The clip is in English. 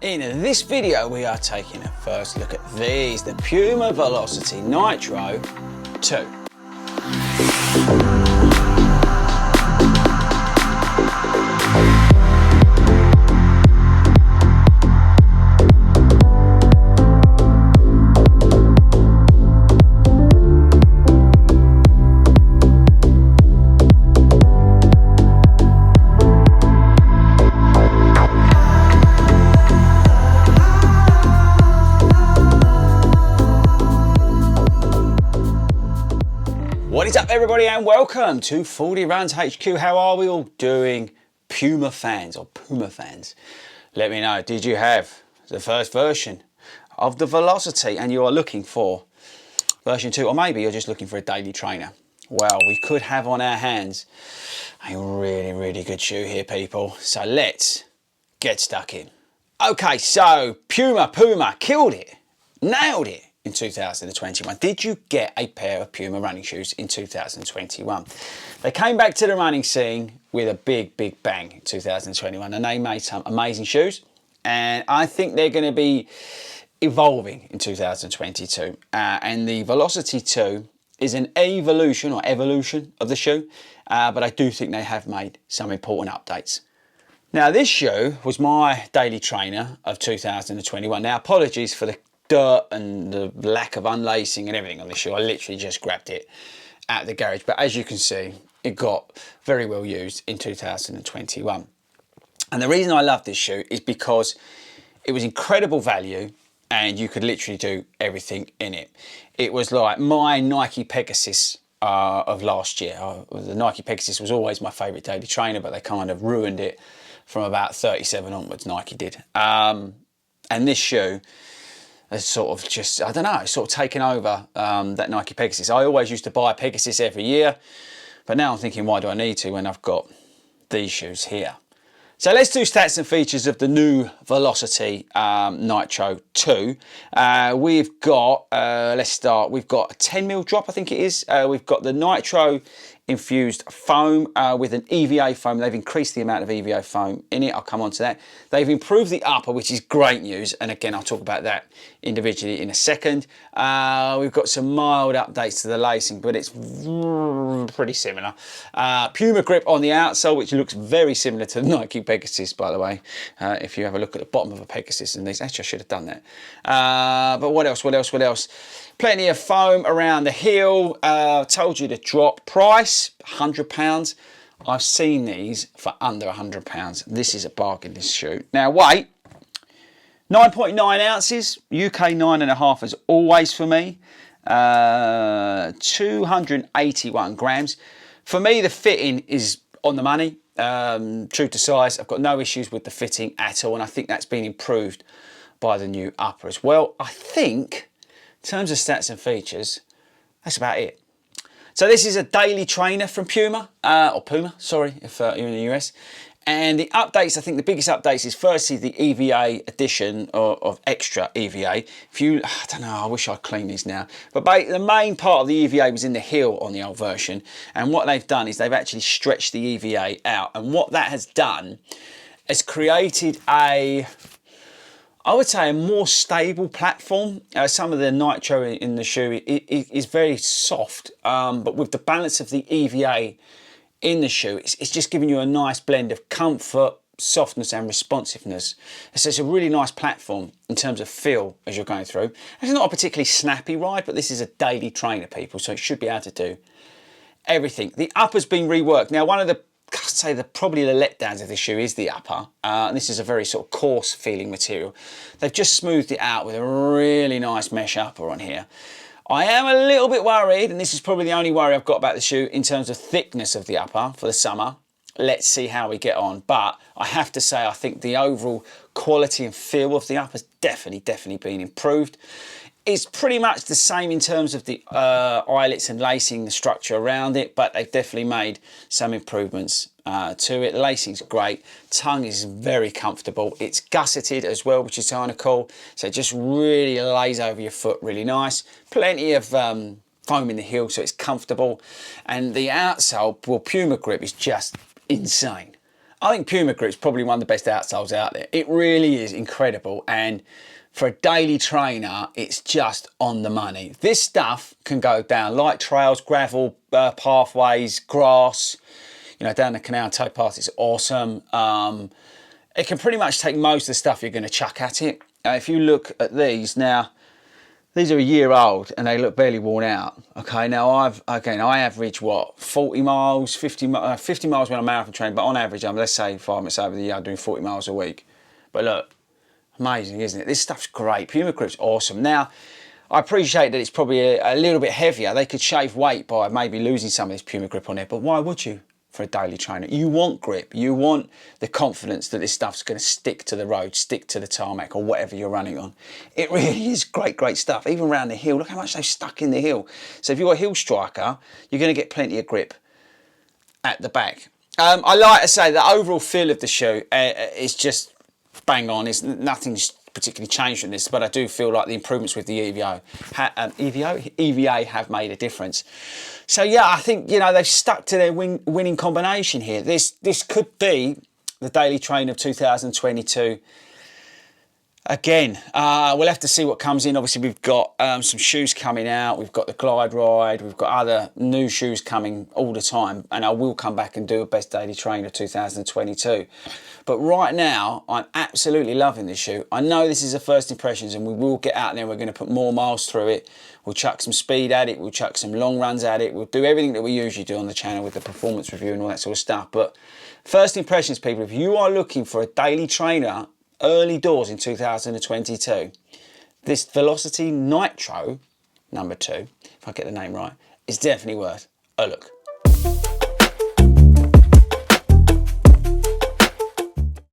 In this video we are taking a first look at these, the Puma Velocity Nitro 2. What is up everybody and welcome to 40 Runs HQ. How are we all doing, Puma fans or Puma fans? Let me know, did you have the first version of the Velocity and you are looking for version 2, or maybe you're just looking for a daily trainer? Well, we could have on our hands a really good shoe here, people. So let's get stuck in. Okay, so Puma killed it, nailed it in 2021. Did you get a pair of Puma running shoes in 2021? They came back to the running scene with a big bang in 2021 and they made some amazing shoes, and I think they're going to be evolving in 2022, and the Velocity 2 is an evolution of the shoe, but I do think they have made some important updates. Now this shoe was my daily trainer of 2021. Now apologies for the dirt and the lack of unlacing and everything on this shoe. I literally just grabbed it at the garage, but as you can see, it got very well used in 2021. And the reason I love this shoe is because it was incredible value and you could literally do everything in it. It was like my Nike Pegasus of last year. The Nike Pegasus was always my favorite daily trainer, but they kind of ruined it from about 37 onwards, Nike did. And this shoe has sort of just, I don't know, it's sort of taken over that Nike Pegasus. I always used to buy a Pegasus every year, but now I'm thinking, why do I need to when I've got these shoes here? So let's do stats and features of the new Velocity Nitro 2. We've got, let's start, we've got a 10mm drop, I think it is. We've got the Nitro infused foam with an EVA foam. They've increased the amount of EVA foam in it. I'll come on to that. They've improved the upper, which is great news. And again, I'll talk about that individually in a second. We've got some mild updates to the lacing, but it's pretty similar. Puma grip on the outsole, which looks very similar to the Nike Pegasus, by the way. If you have a look at the bottom of a Pegasus, and these, actually I should have done that. But what else? Plenty of foam around the heel. Told you the drop price, £100. I've seen these for under £100. This is a bargain, this shoe. Now weight, 9.9 ounces, UK 9.5 as always for me. 281 grams. For me, the fitting is on the money, true to size. I've got no issues with the fitting at all, and I think that's been improved by the new upper as well. I think, in terms of stats and features, that's about it. So this is a daily trainer from Puma, or Puma, sorry, if you're in the US. And the updates, I think the biggest updates is firstly the EVA edition of extra EVA. If you, I don't know, I wish I'd clean these now. But the main part of the EVA was in the heel on the old version. And what they've done is they've actually stretched the EVA out. And what that has done is created a, I would say, a more stable platform. Some of the Nitro in the shoe is very soft, but with the balance of the EVA in the shoe, it's just giving you a nice blend of comfort, softness and responsiveness. So it's a really nice platform in terms of feel as you're going through. It's not a particularly snappy ride, but this is a daily trainer, people, so it should be able to do everything. The upper's been reworked. Now, one of the, I'd say probably the letdowns of this shoe is the upper. And this is a very sort of coarse feeling material. They've just smoothed it out with a really nice mesh upper on here. I am a little bit worried, and this is probably the only worry I've got about the shoe in terms of thickness of the upper for the summer. Let's see how we get on. But I have to say, I think the overall quality and feel of the upper has definitely been improved. It's pretty much the same in terms of the eyelets and lacing, the structure around it, but they've definitely made some improvements to it. The lacing's great, tongue is very comfortable. It's gusseted as well, which is kind of cool. So it just really lays over your foot really nice. Plenty of foam in the heel, so it's comfortable. And the outsole, well, Puma grip is just insane. I think Puma Grip's probably one of the best outsoles out there. It really is incredible, and for a daily trainer, it's just on the money. This stuff can go down light trails, gravel, pathways, grass, you know, down the canal towpath. It's awesome. It can pretty much take most of the stuff you're going to chuck at it. If you look at these now, these are a year old and they look barely worn out. Okay, now I average what, 40 miles, 50 miles when I'm marathon training, but on average, let's say 5 minutes over the year, I'm doing 40 miles a week. But look, amazing, isn't it? This stuff's great. Puma Grip's awesome. Now, I appreciate that it's probably a little bit heavier. They could shave weight by maybe losing some of this Puma Grip on there, but why would you? For a daily trainer, you want grip, you want the confidence that this stuff's going to stick to the road, stick to the tarmac or whatever you're running on. It really is great stuff. Even around the hill, look how much they've stuck in the hill. So if you're a hill striker, you're going to get plenty of grip at the back. I like to say the overall feel of the shoe is just bang on. Nothing's particularly changed from this, but I do feel like the improvements with the EVA have made a difference. So yeah, I think, you know, they've stuck to their winning combination here. This could be the daily train of 2022. Again, we'll have to see what comes in. Obviously, we've got some shoes coming out. We've got the Glide Ride. We've got other new shoes coming all the time. And I will come back and do a best daily train of 2022. But right now, I'm absolutely loving this shoe. I know this is a first impressions and we will get out there. We're going to put more miles through it. We'll chuck some speed at it. We'll chuck some long runs at it. We'll do everything that we usually do on the channel with the performance review and all that sort of stuff. But first impressions, people, if you are looking for a daily trainer early doors in 2022, this Velocity Nitro #2, if I get the name right, is definitely worth a look.